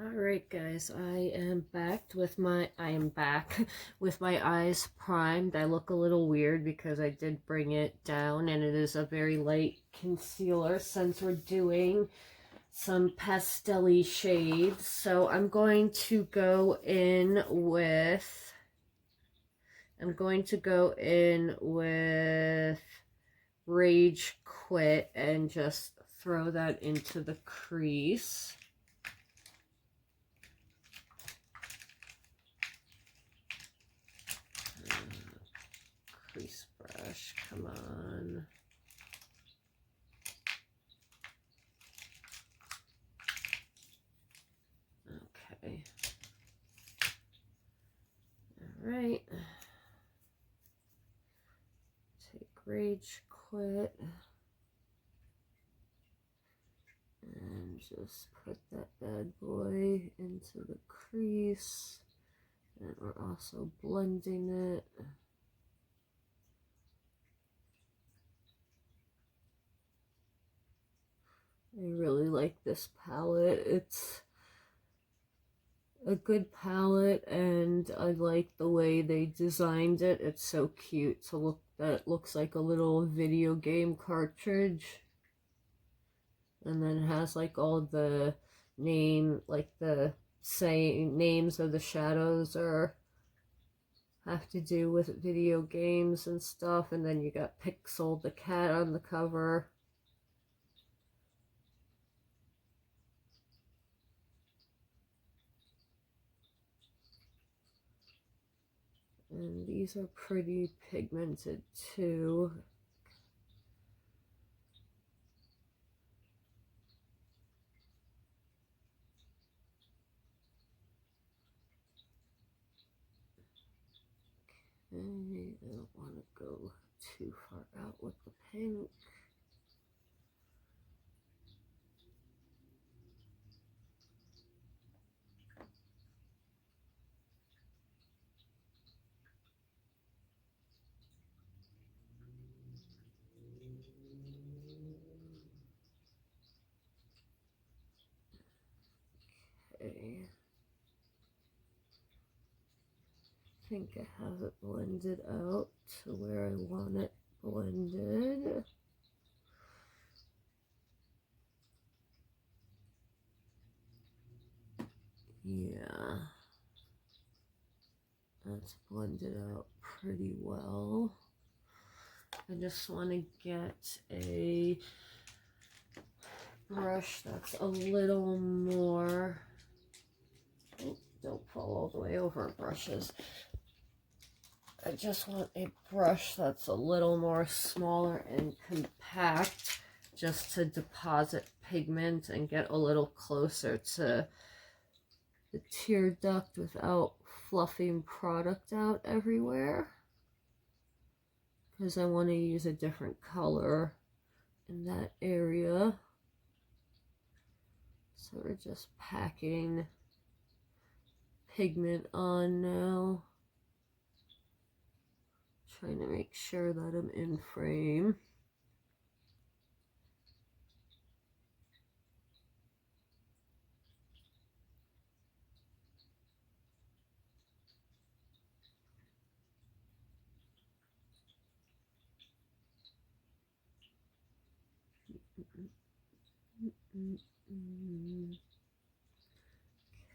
Alright guys, I am back with my eyes primed. I look a little weird because I did bring it down, and it is a very light concealer since we're doing some pastel-y shades. So I'm going to go in with Rage Quit and just throw that into the crease. Crease brush, come on. Okay. All right. Take Rage Quit and just put that bad boy into the crease. And we're also blending it. I really like this palette. It's a good palette, and I like the way they designed it. It's so cute to look. That looks like a little video game cartridge. And then it has like all the names of the shadows have to do with video games and stuff. And then you got Pixel the cat on the cover. And these are pretty pigmented too. Okay, I don't want to go too far out with the pink. Okay. I think I have it blended out to where I want it blended. Yeah, that's blended out pretty well. I just want to get a brush that's a little more, oh, don't fall all the way over brushes. I just want a brush that's a little more smaller and compact, just to deposit pigment and get a little closer to the tear duct without fluffing product out everywhere. Because I want to use a different color in that area. So we're just packing pigment on now. Trying to make sure that I'm in frame.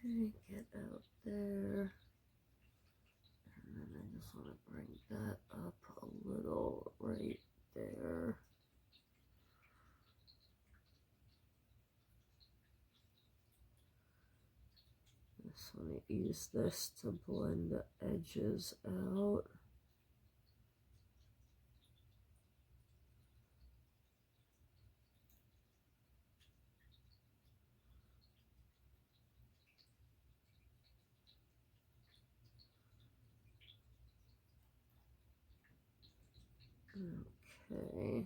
Okay, get out there. And then I just want to bring that up a little right there. Just want to use this to blend the edges out. Okay.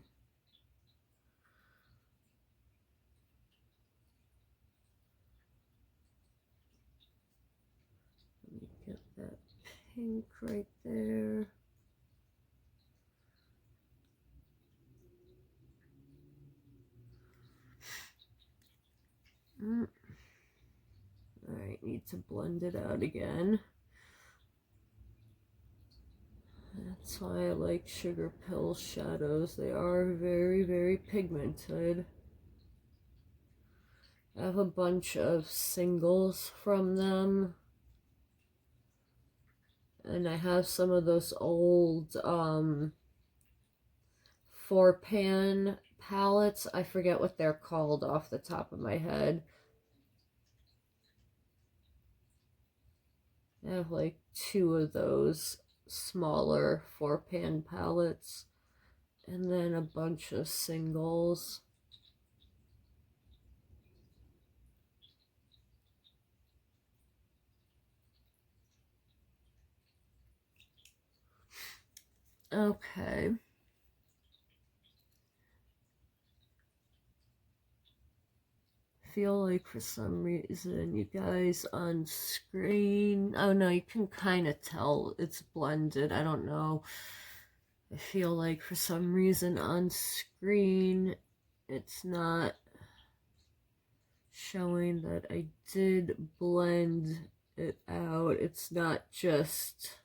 Let me get that pink right there. might need to blend it out again. That's why I like Sugarpill shadows. They are very, very pigmented. I have a bunch of singles from them. And I have some of those old 4-pan palettes. I forget what they're called off the top of my head. I have like 2 of those smaller 4-pan palettes. And then a bunch of singles. Okay. Feel like for some reason you guys on screen, oh no, you can kind of tell it's blended. I don't know. I feel like for some reason on screen it's not showing that I did blend it out. It's not just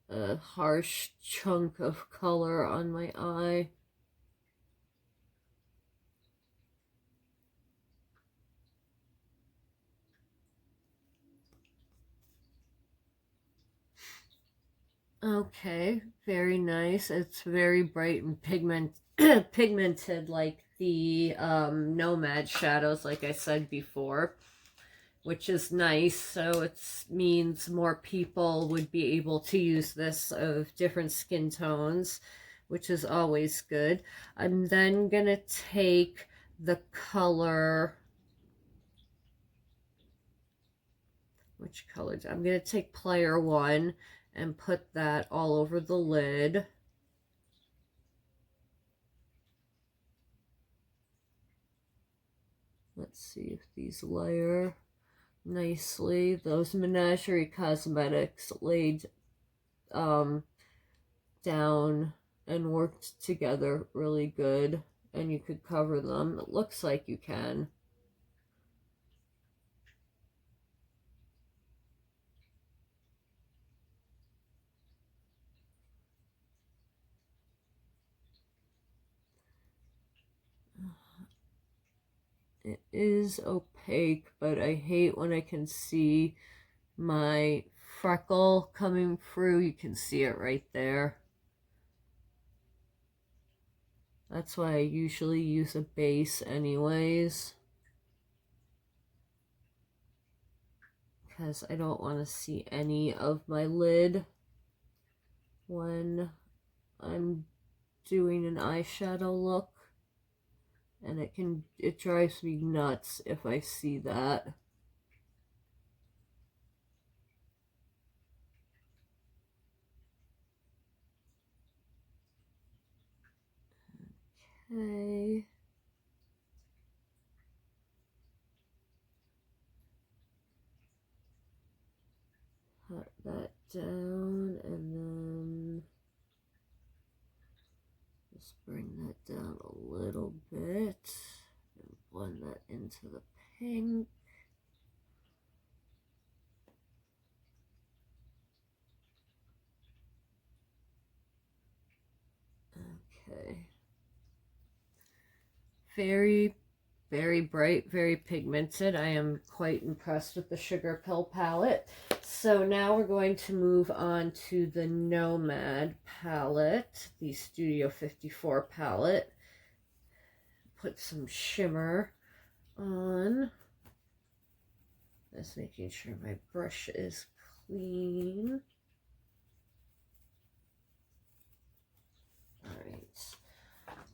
a harsh chunk of color on my eye. Okay, very nice. It's very bright and pigmented like the Nomad shadows, like I said before, which is nice. So it means more people would be able to use this of different skin tones, which is always good. I'm then gonna take the color, which color? I'm gonna take Player One and put that all over the lid. Let's see if these layer nicely. Those Menagerie Cosmetics laid down and worked together really good, and you could cover them. It looks like you can. It is opaque, but I hate when I can see my freckle coming through. You can see it right there. That's why I usually use a base anyways, because I don't want to see any of my lid when I'm doing an eyeshadow look. And it drives me nuts if I see that. Okay. Pat that down and then just bring that down a little bit and blend that into the pink. Okay. Very, very bright, very pigmented. I am quite impressed with the Sugarpill palette. So now we're going to move on to the Nomad palette, the Studio 54 palette. Put some shimmer on. Just making sure my brush is clean. Alright,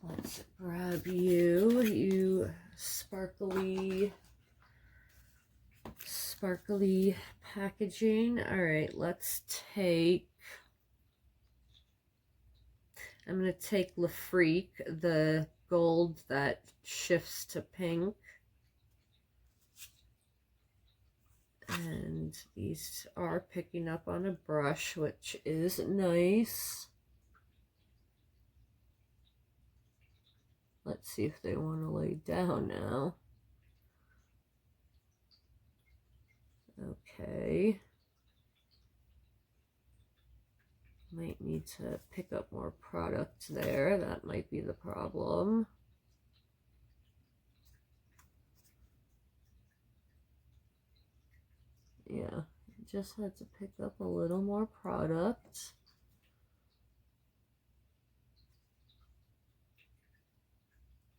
let's grab you sparkly packaging. Alright, let's take, I'm going to take Le Freak, the gold that shifts to pink. And these are picking up on a brush, which is nice. Let's see if they want to lay down now. okay. Might need to pick up more product there. That might be the problem. Yeah, just had to pick up a little more product.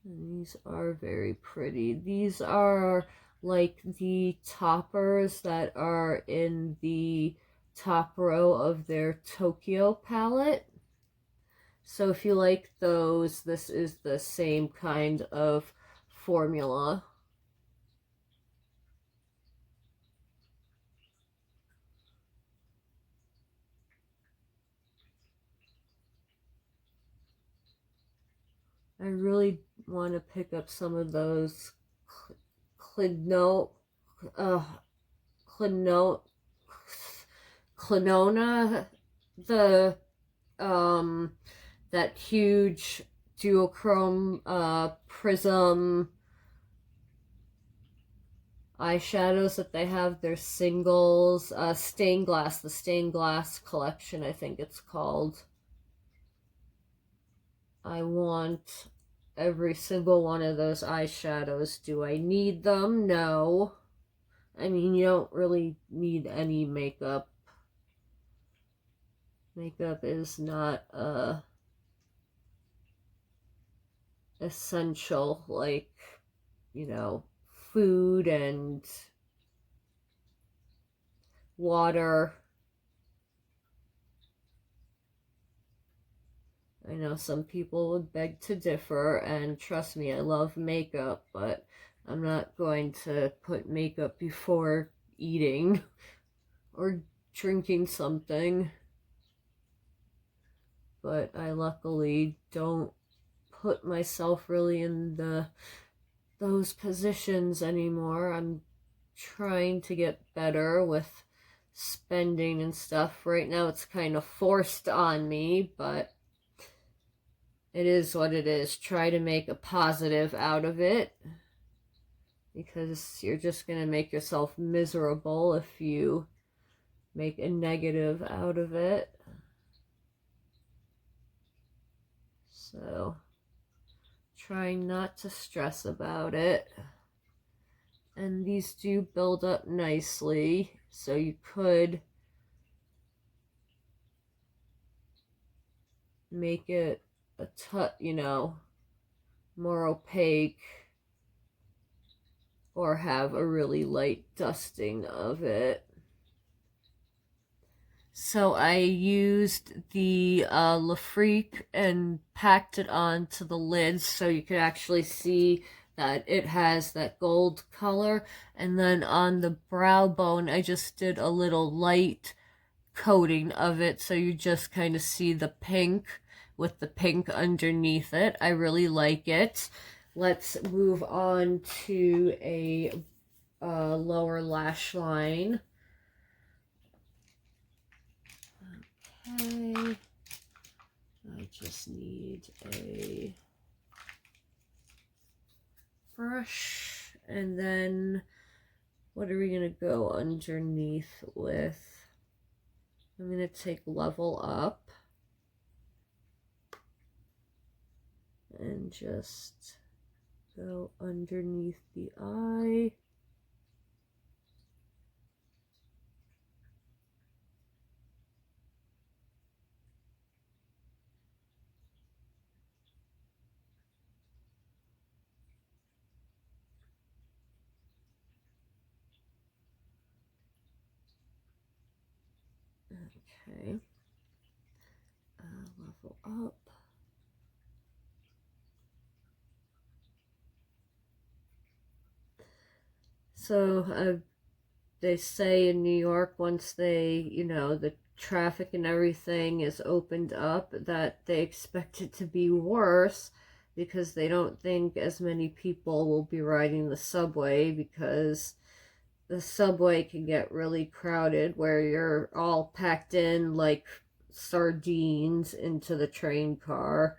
And these are very pretty. These are like the toppers that are in the top row of their Tokyo palette. So if you like those, this is the same kind of formula. I really want to pick up some of those Clinona, the that huge duochrome prism eyeshadows that they have. They're singles, stained glass, the stained glass collection, I think it's called. I want every single one of those eyeshadows. Do I need them? No. I mean, you don't really need any makeup. Makeup is not essential like, you know, food and water. I know some people would beg to differ, and trust me, I love makeup, but I'm not going to put makeup before eating or drinking something. But I luckily don't put myself really in those positions anymore. I'm trying to get better with spending and stuff. Right now it's kind of forced on me, but it is what it is. Try to make a positive out of it, because you're just going to make yourself miserable if you make a negative out of it. So, trying not to stress about it. And these do build up nicely, so you could make it a you know, more opaque, or have a really light dusting of it. So I used the Le Freak and packed it onto the lids so you could actually see that it has that gold color. And then on the brow bone, I just did a little light coating of it, so you just kind of see the pink with the pink underneath it. I really like it. Let's move on to a lower lash line. Okay, I just need a brush, and then what are we gonna go underneath with? I'm gonna take Level Up and just go underneath the eye. Okay, Level Up. So they say in New York, once they, you know, the traffic and everything is opened up, that they expect it to be worse, because they don't think as many people will be riding the subway, because the subway can get really crowded where you're all packed in like sardines into the train car.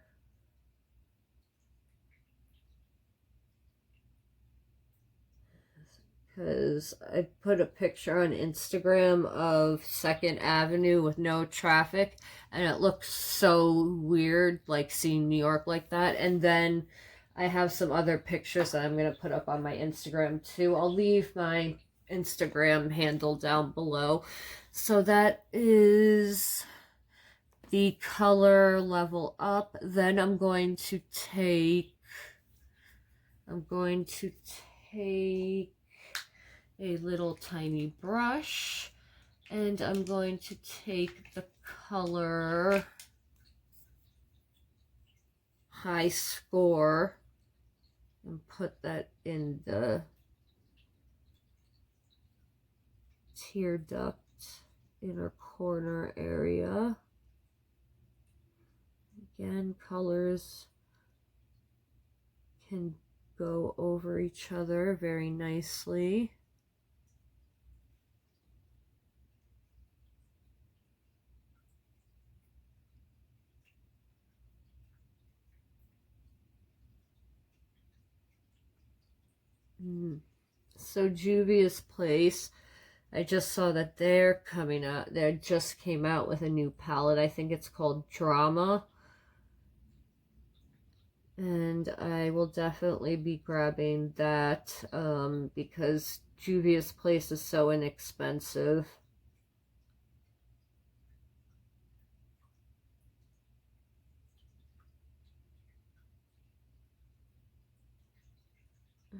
because I put a picture on Instagram of 2nd Avenue with no traffic, and it looks so weird, like seeing New York like that. And then I have some other pictures that I'm going to put up on my Instagram too. I'll leave my Instagram handle down below. So that is the color level up. Then I'm going to take a little tiny brush, and I'm going to take the color High Score and put that in the tear duct inner corner area. Again, colors can go over each other very nicely. So Juvia's Place, I just saw that they're coming out. They just came out with a new palette. I think it's called Drama. And I will definitely be grabbing that because Juvia's Place is so inexpensive.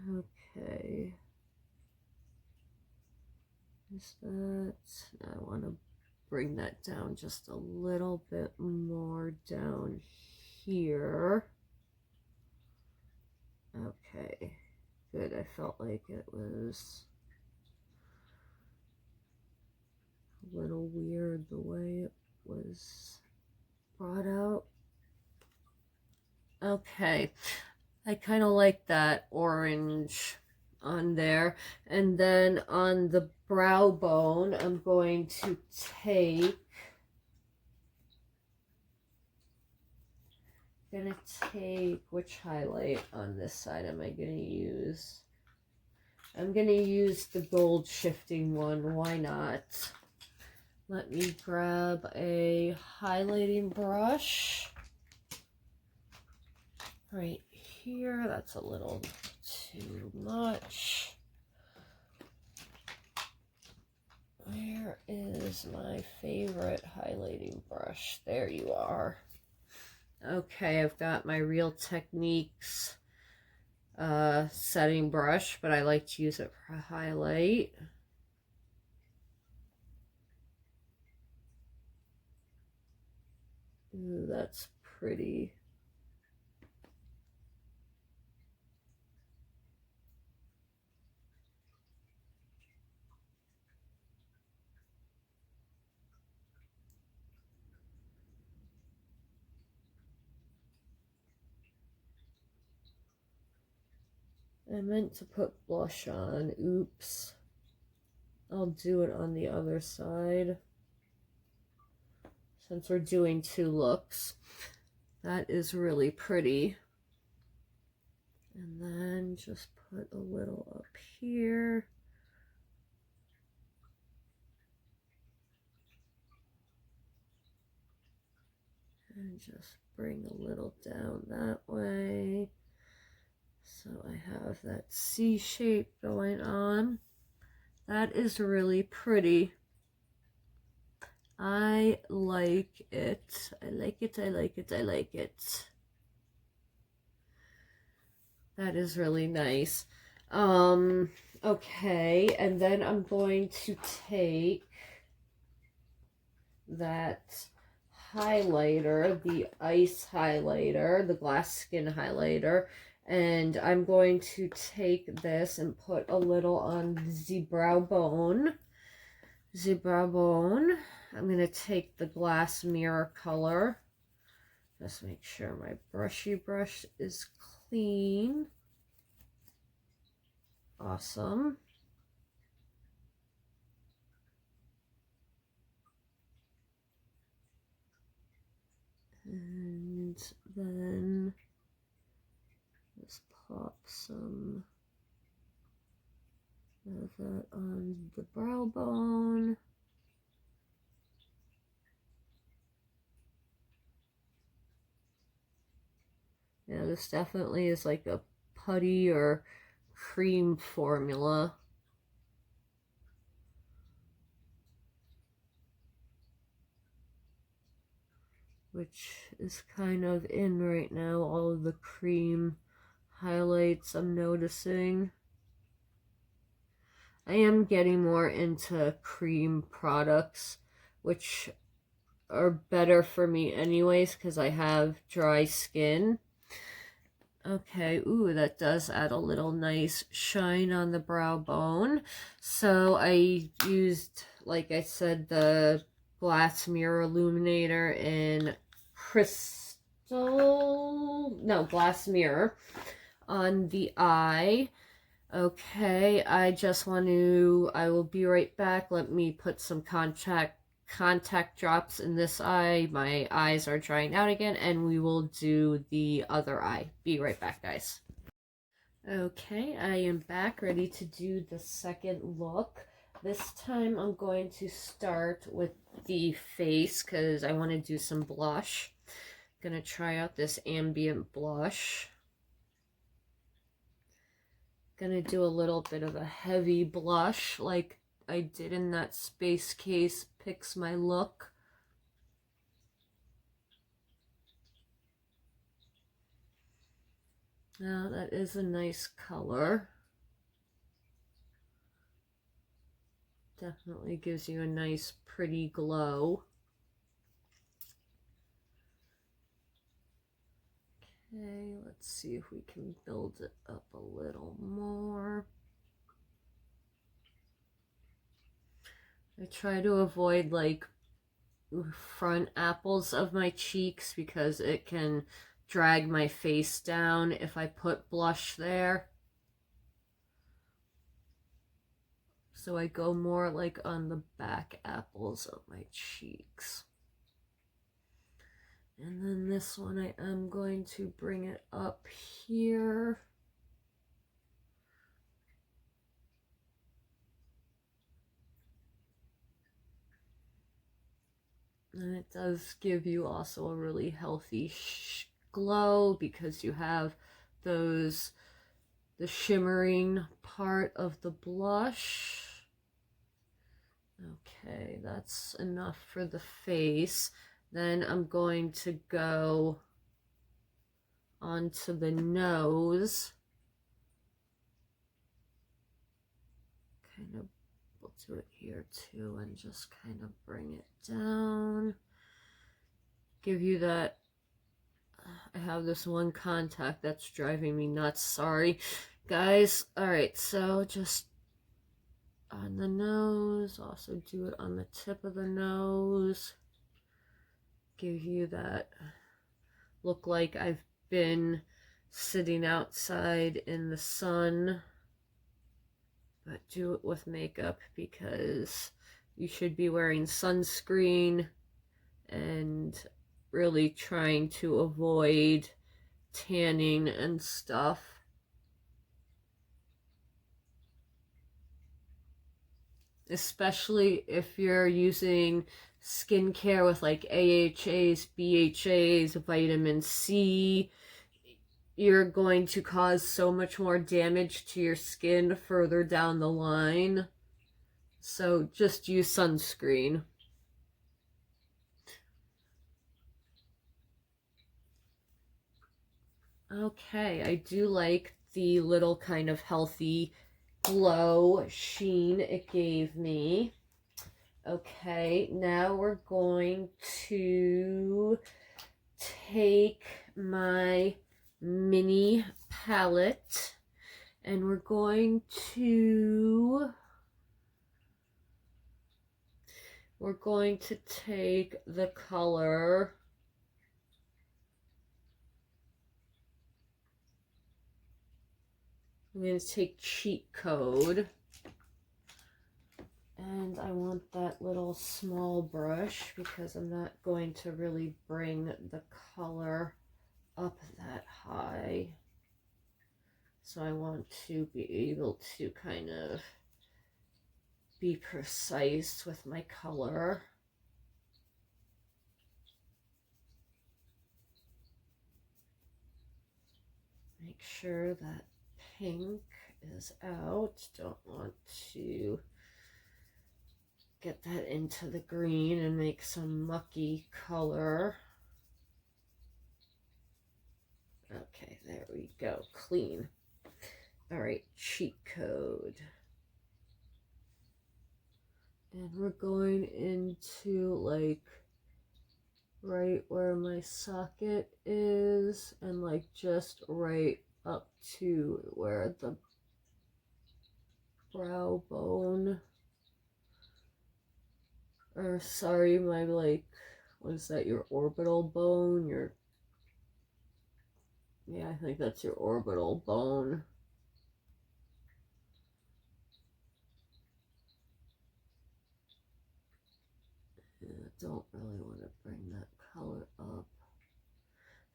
Okay. Is that... I want to bring that down just a little bit more down here. Okay. Good. I felt like it was a little weird the way it was brought out. Okay. I kind of like that orange on there. And then on the brow bone, I'm going to take which highlight on this side am I gonna use? I'm gonna use the gold shifting one. Why not? Let me grab a highlighting brush right here. That's a little too much. Where is my favorite highlighting brush? There you are. Okay, I've got my Real Techniques setting brush, but I like to use it for a highlight. Ooh, that's pretty. I meant to put blush on. Oops. I'll do it on the other side since we're doing 2 looks. That is really pretty. And then just put a little up here. And just bring a little down that way. So I have that C shape going on. That is really pretty. I like it. I like it, I like it, I like it. That is really nice. Okay, and then I'm going to take that highlighter, the ice highlighter, the glass skin highlighter, and I'm going to take this and put a little on the brow bone. The brow bone. I'm going to take the glass mirror color. Just make sure my brushy brush is clean. Awesome. And then just pop some Have that on the brow bone. Yeah, this definitely is like a putty or cream formula. Which is kind of in right now, all of the cream highlights I'm noticing. I am getting more into cream products, which are better for me anyways because I have dry skin. Okay, ooh, that does add a little nice shine on the brow bone. So I used, like I said, the glass mirror illuminator in glass mirror on the eye. Okay, I will be right back. Let me put some contact drops in this eye. My eyes are drying out again, and we will do the other eye. Be right back, guys. Okay, I am back ready to do the second look. This time I'm going to start with the face because I want to do some blush. I'm going to try out this ambient blush. Gonna do a little bit of a heavy blush like I did in that Space Case Picks My Look. Now that is a nice color. Definitely gives you a nice pretty glow. Okay, let's see if we can build it up a little more. I try to avoid like front apples of my cheeks because it can drag my face down if I put blush there. So I go more like on the back apples of my cheeks. And then this one I am going to bring it up here. And it does give you also a really healthy glow because you have the shimmering part of the blush. Okay, that's enough for the face. Then I'm going to go onto the nose. Kind of, we'll do it here too and just kind of bring it down. Give you that. I have this one contact that's driving me nuts. Sorry, guys. All right, so just on the nose. Also do it on the tip of the nose. Give you that look like I've been sitting outside in the sun. But do it with makeup because you should be wearing sunscreen and really trying to avoid tanning and stuff. Especially if you're using skincare with like AHAs, BHAs, vitamin C, you're going to cause so much more damage to your skin further down the line. So just use sunscreen. Okay, I do like the little kind of healthy glow sheen it gave me. Okay, now we're going to take my mini palette and we're going to take the color I'm going to take Cheat Code. And I want that little small brush because I'm not going to really bring the color up that high. So I want to be able to kind of be precise with my color. Make sure that pink is out. Don't want to get that into the green and make some mucky color. Okay, there we go. Clean. All right, cheat code. And we're going into like right where my socket is and like just right up to where the brow bone, or sorry, my like, what is that, your orbital bone? Yeah, I think that's your orbital bone. Yeah, don't really want to bring that color up.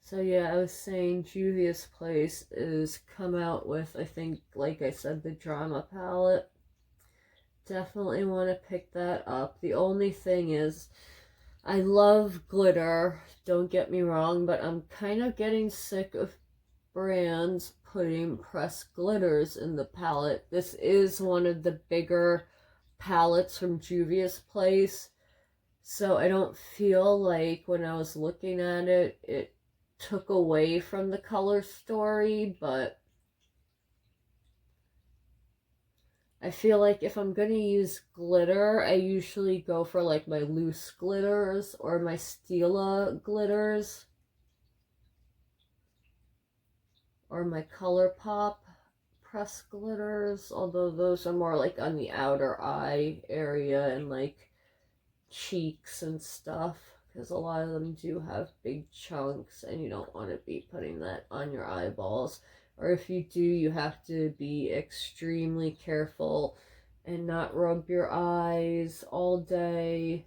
So yeah, I was saying Juvia's Place is come out with, I think, like I said, the Drama palette. Definitely want to pick that up. The only thing is, I love glitter, don't get me wrong, but I'm kind of getting sick of brands putting pressed glitters in the palette. This is one of the bigger palettes from Juvia's Place, so I don't feel like when I was looking at it, it took away from the color story, but I feel like if I'm going to use glitter, I usually go for like my loose glitters or my Stila glitters or my ColourPop press glitters, although those are more like on the outer eye area and like cheeks and stuff, because a lot of them do have big chunks and you don't want to be putting that on your eyeballs. Or if you do, you have to be extremely careful and not rub your eyes all day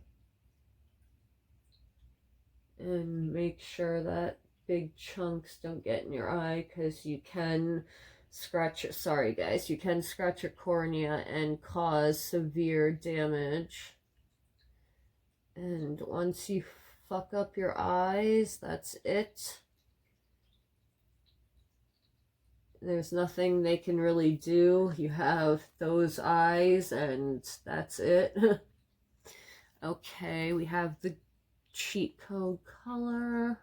and make sure that big chunks don't get in your eye, because you can scratch, sorry guys, you can scratch your cornea and cause severe damage. And once you fuck up your eyes, that's it. There's nothing they can really do. You have those eyes and that's it. Okay, we have the cheat code color.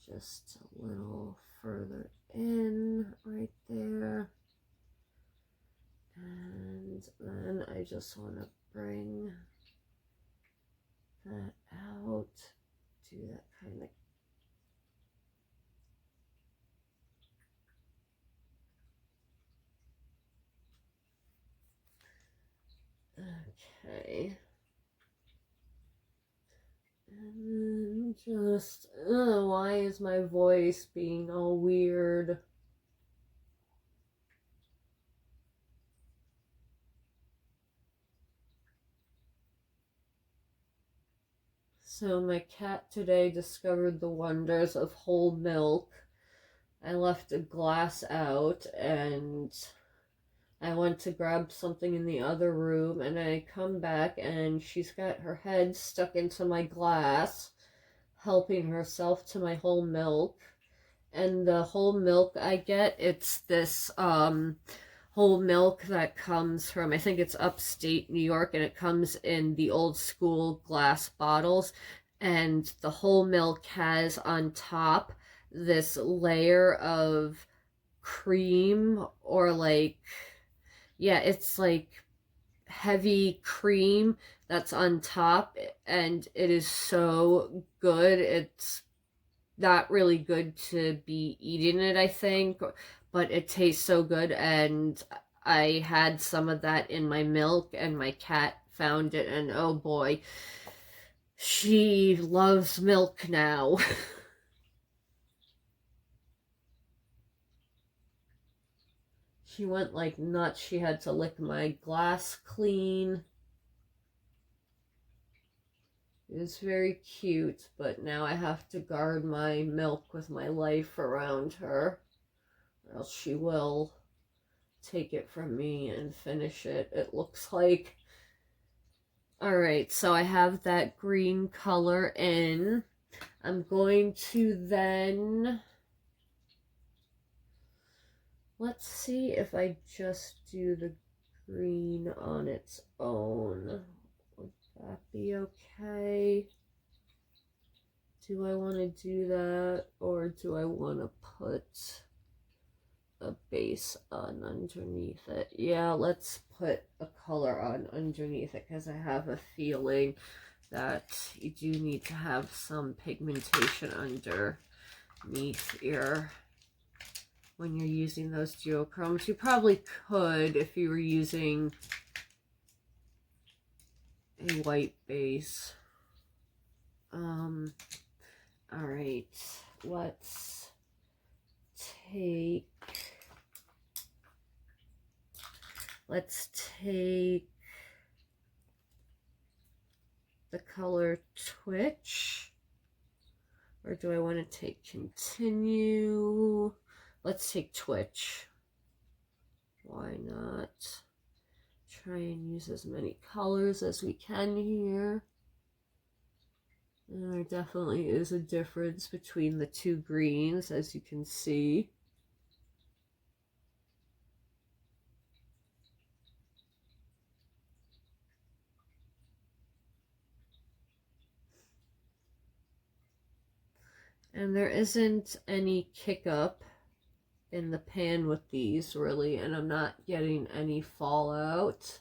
Just a little further in right there. And then I just want to bring that out. Do that kind of okay. And then just, why is my voice being all weird? So my cat today discovered the wonders of whole milk. I left a glass out and I went to grab something in the other room, and I come back and she's got her head stuck into my glass, helping herself to my whole milk. And the whole milk I get, it's this whole milk that comes from, I think it's upstate New York, and it comes in the old school glass bottles. And the whole milk has on top this layer of cream, or like, yeah, it's like heavy cream that's on top, and it is so good. It's not really good to be eating it, I think, but it tastes so good. And I had some of that in my milk, and my cat found it, and oh boy, she loves milk now. She went like nuts. She had to lick my glass clean. It was very cute, but now I have to guard my milk with my life around her, or else she will take it from me and finish it, it looks like. All right, so I have that green color in. I'm going to then, let's see if I just do the green on its own. Would that be okay? Do I want to do that, or do I want to put a base on underneath it? Yeah, let's put a color on underneath it, because I have a feeling that you do need to have some pigmentation underneath here when you're using those duochromes. You probably could if you were using a white base. All right, let's take the color Twitch, or do I want to take Continue? Let's take Twitch. Why not? Try and use as many colors as we can here. And there definitely is a difference between the two greens, as you can see. And there isn't any kick up in the pan with these, really, and I'm not getting any fallout.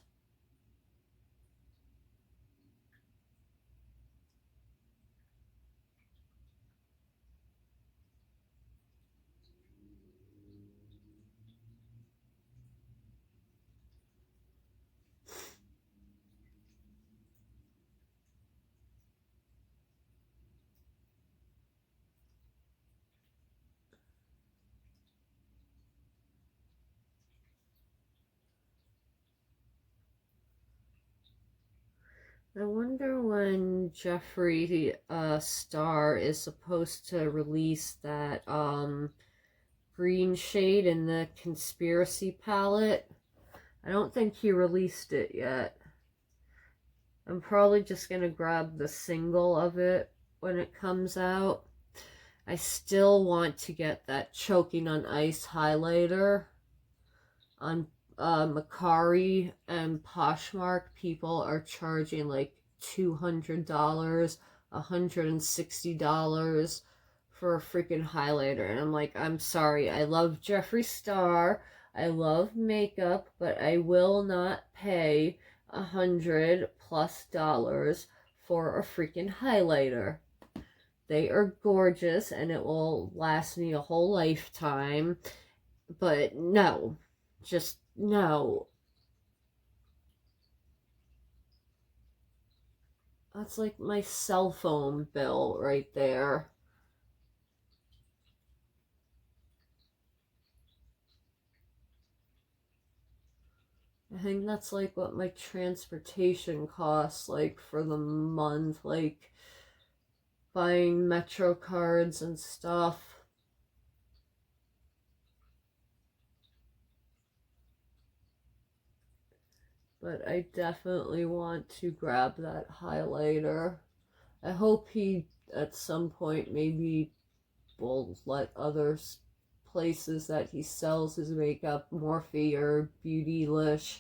I wonder when Jeffree Star is supposed to release that green shade in the Conspiracy palette. I don't think he released it yet. I'm probably just going to grab the single of it when it comes out. I still want to get that Choking on Ice highlighter on Macari and Poshmark. People are charging like $200, $160 for a freaking highlighter. And I'm like, I'm sorry. I love Jeffree Star. I love makeup, but I will not pay $100+ for a freaking highlighter. They are gorgeous and it will last me a whole lifetime. But no, just no. That's like my cell phone bill right there. I think that's like what my transportation costs like for the month, like buying Metro cards and stuff. But I definitely want to grab that highlighter. I hope he at some point maybe will let other places that he sells his makeup, Morphe or Beautylish,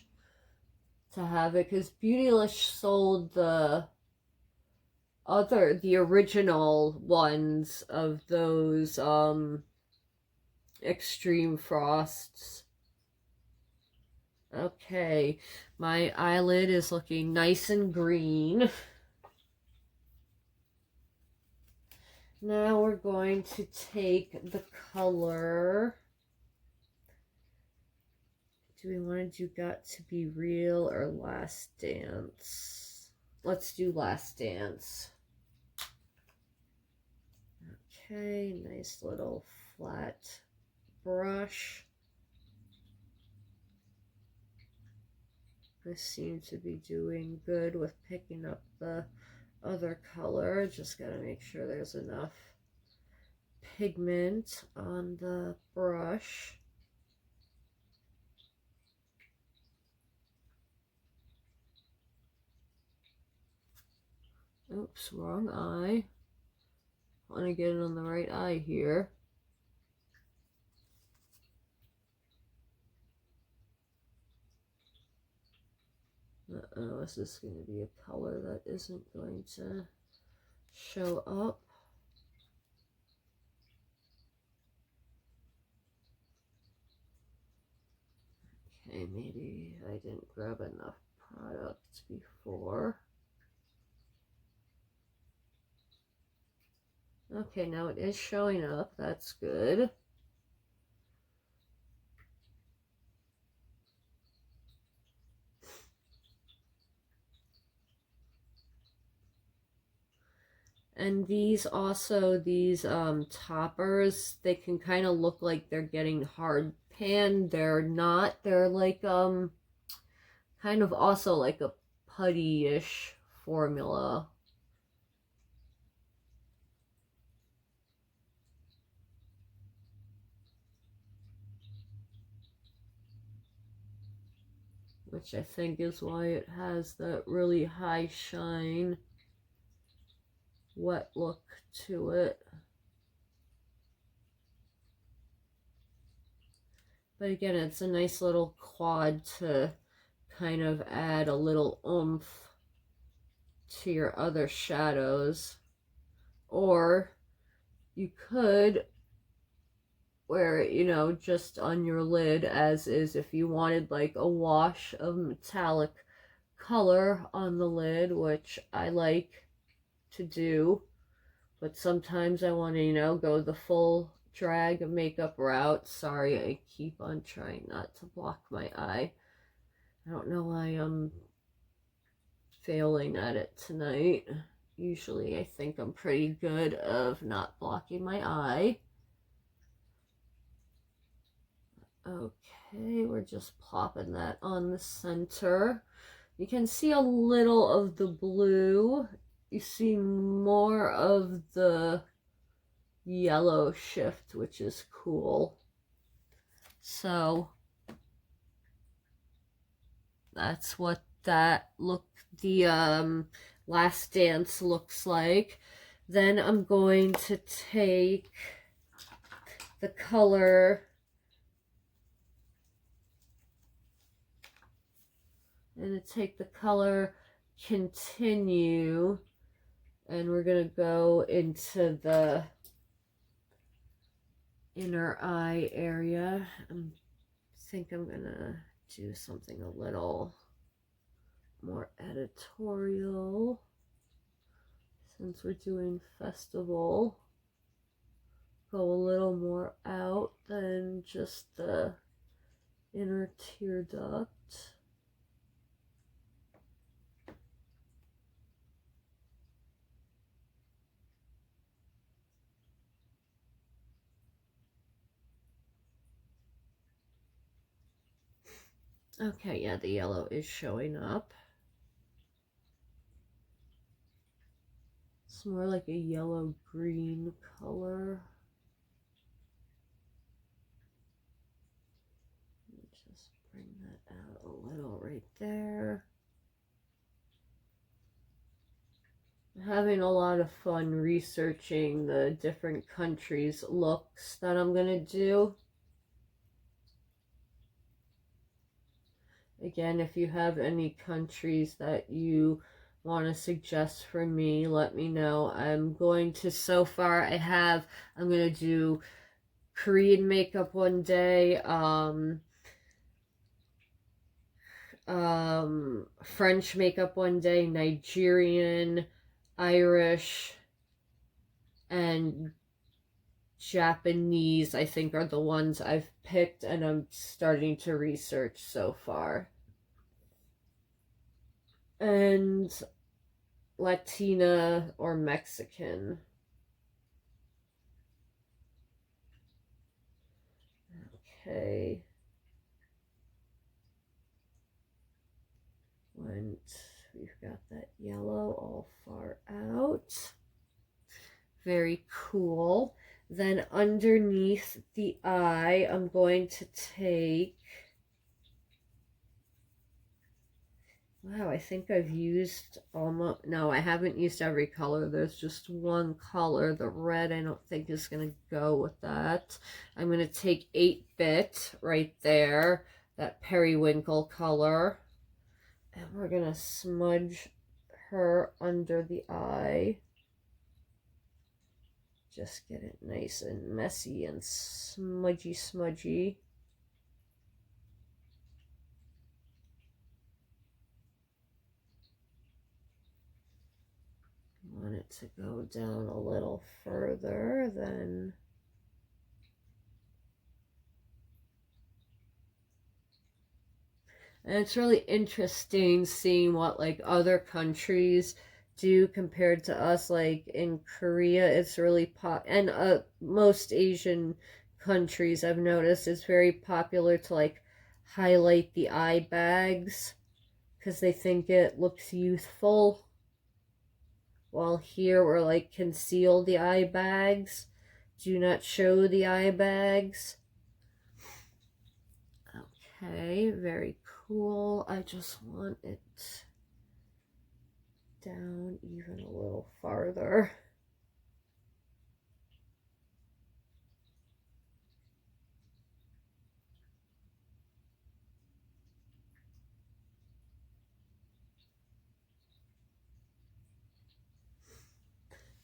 to have it, because Beautylish sold the original ones of those extreme frosts. Okay, my eyelid is looking nice and green. Now we're going to take the color. Do we want to do Got to Be Real or Last Dance? Let's do Last Dance. Okay, nice little flat brush. I seem to be doing good with picking up the other color. Just gotta make sure there's enough pigment on the brush. Oops, wrong eye. I want to get it on the right eye here. Uh-oh, is this going to be a color that isn't going to show up? Okay, maybe I didn't grab enough product before. Okay, now it is showing up. That's good. And these also, these toppers, they can kind of look like they're getting hard pan. They're not. They're like kind of also like a putty-ish formula. Which I think is why it has that really high shine, wet look to it. But again, it's a nice little quad to kind of add a little oomph to your other shadows. Or you could wear it, you know, just on your lid as is if you wanted like a wash of metallic color on the lid, which I like to do. But sometimes I want to, you know, go the full drag makeup route. Sorry, I keep on trying not to block my eye. I don't know why I'm failing at it tonight. Usually I think I'm pretty good of not blocking my eye. Okay, we're just plopping that on the center. You can see a little of the blue. You see more of the yellow shift, which is cool. So that's what that look, the Last Dance looks like. Then I'm going to take the color Continue, and we're gonna go into the inner eye area. I think I'm gonna do something a little more editorial since we're doing festival. Go a little more out than just the inner tear duct. Okay, yeah, the yellow is showing up. It's more like a yellow-green color. Just bring that out a little right there. I'm having a lot of fun researching the different countries' looks that I'm gonna do. Again, if you have any countries that you want to suggest for me, let me know. I'm going to, so far I'm going to do Korean makeup one day, French makeup one day, Nigerian, Irish, and Japanese, I think, are the ones I've picked and I'm starting to research so far. And Latina or Mexican. Okay. We've got that yellow all far out. Very cool. Then underneath the eye, I'm going to take Wow, I think I've used almost, no, I haven't used every color. There's just one color. The red I don't think is going to go with that. I'm going to take 8-bit right there, that periwinkle color. And we're going to smudge her under the eye. Just get it nice and messy and smudgy, smudgy. Want it to go down a little further than and it's really interesting seeing what like other countries do compared to us. Like in Korea it's really pop, and most Asian countries I've noticed it's very popular to like highlight the eye bags because they think it looks youthful. While here we're like conceal the eye bags, do not show the eye bags. Okay, very cool. I just want it down even a little farther.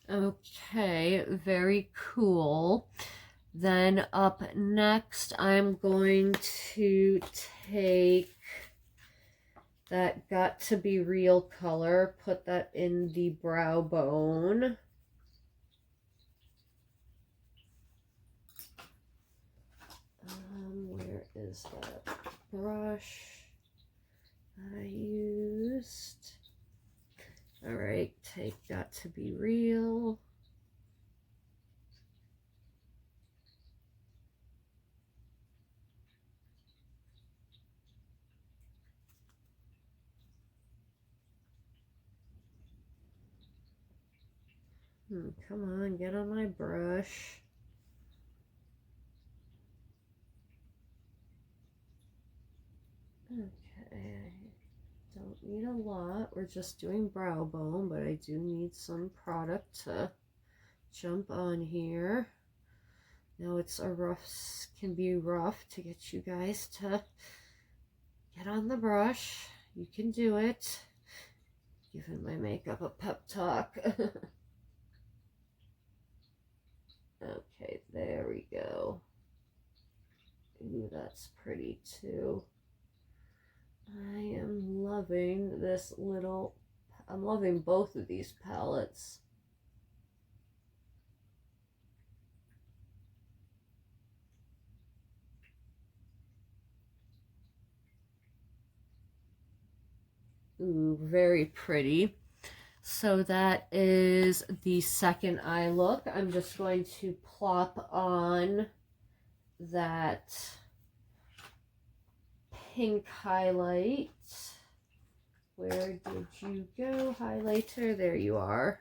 Okay, very cool. Then up next, I'm going to take that Got to Be Real color, put that in the brow bone. Where is that brush I used? All right, take Got to Be Real. Come on, get on my brush. Okay, don't need a lot. We're just doing brow bone, but I do need some product to jump on here. Now it's a rough, can be rough to get you guys to get on the brush. You can do it. Giving my makeup a pep talk. Okay, there we go. Ooh, that's pretty too. I am loving this little, I'm loving both of these palettes. Ooh, very pretty. So that is the second eye look. I'm just going to plop on that pink highlight. Where did you go, highlighter? There you are.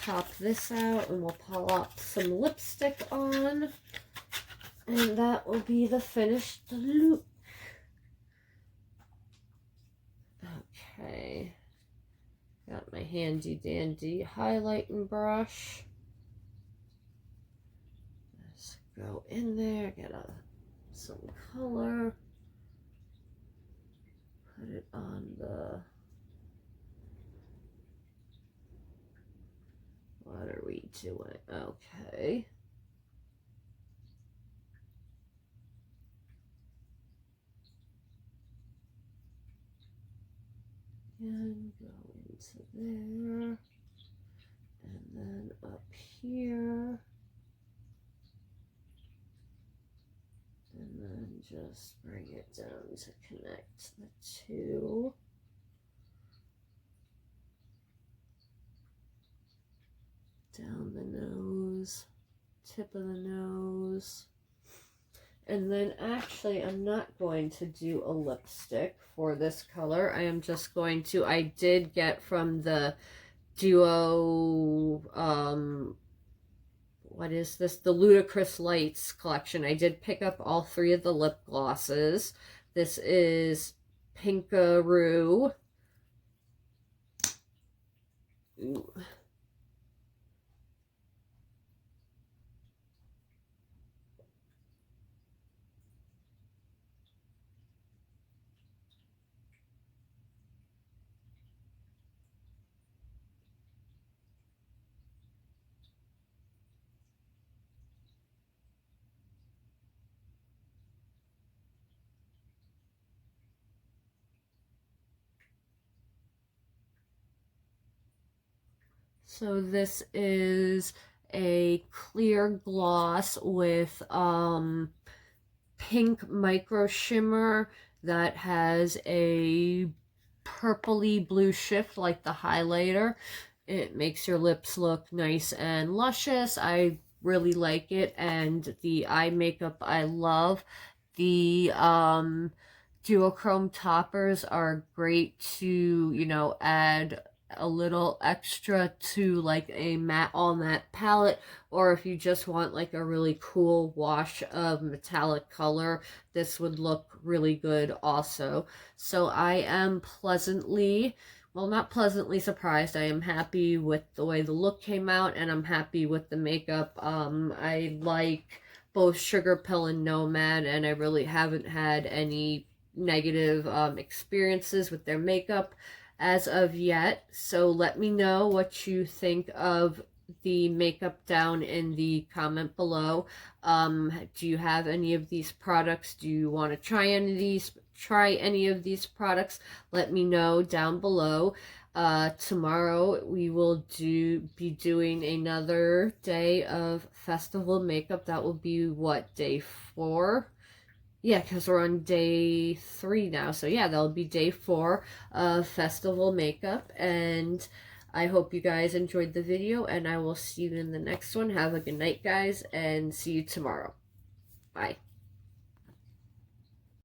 Pop this out and we'll pop some lipstick on. And that will be the finished look. Okay. Got my handy dandy highlighting brush. Let's go in there, get some color. Put it on the, what are we doing? Okay. And go into there. And then up here. And then just bring it down to connect the two. Down the nose, tip of the nose. And then actually I'm not going to do a lipstick for this color. I am just going to, I did get from the Duo, what is this? The Ludicrous Lights collection. I did pick up all 3 of the lip glosses, This is Pinkaroo. Ooh. So this is a clear gloss with pink micro shimmer that has a purpley blue shift like the highlighter. It makes your lips look nice and luscious. I really like it, and the eye makeup I love. The duochrome toppers are great to, you know, add a little extra to like a matte all matte palette, or if you just want like a really cool wash of metallic color, this would look really good also. So I am pleasantly, well, not pleasantly surprised. I am happy with the way the look came out, and I'm happy with the makeup. I like both Sugarpill and Nomad, and I really haven't had any negative experiences with their makeup as of yet. So let me know what you think of the makeup down in the comment below. Do you have any of these products? Do you want to try any of these products? Let me know down below. Tomorrow we will be doing another day of festival makeup. That will be what, day 4? Yeah, because we're on day 3 now. So yeah, that'll be day 4 of festival makeup. And I hope you guys enjoyed the video, and I will see you in the next one. Have a good night, guys, and see you tomorrow. Bye.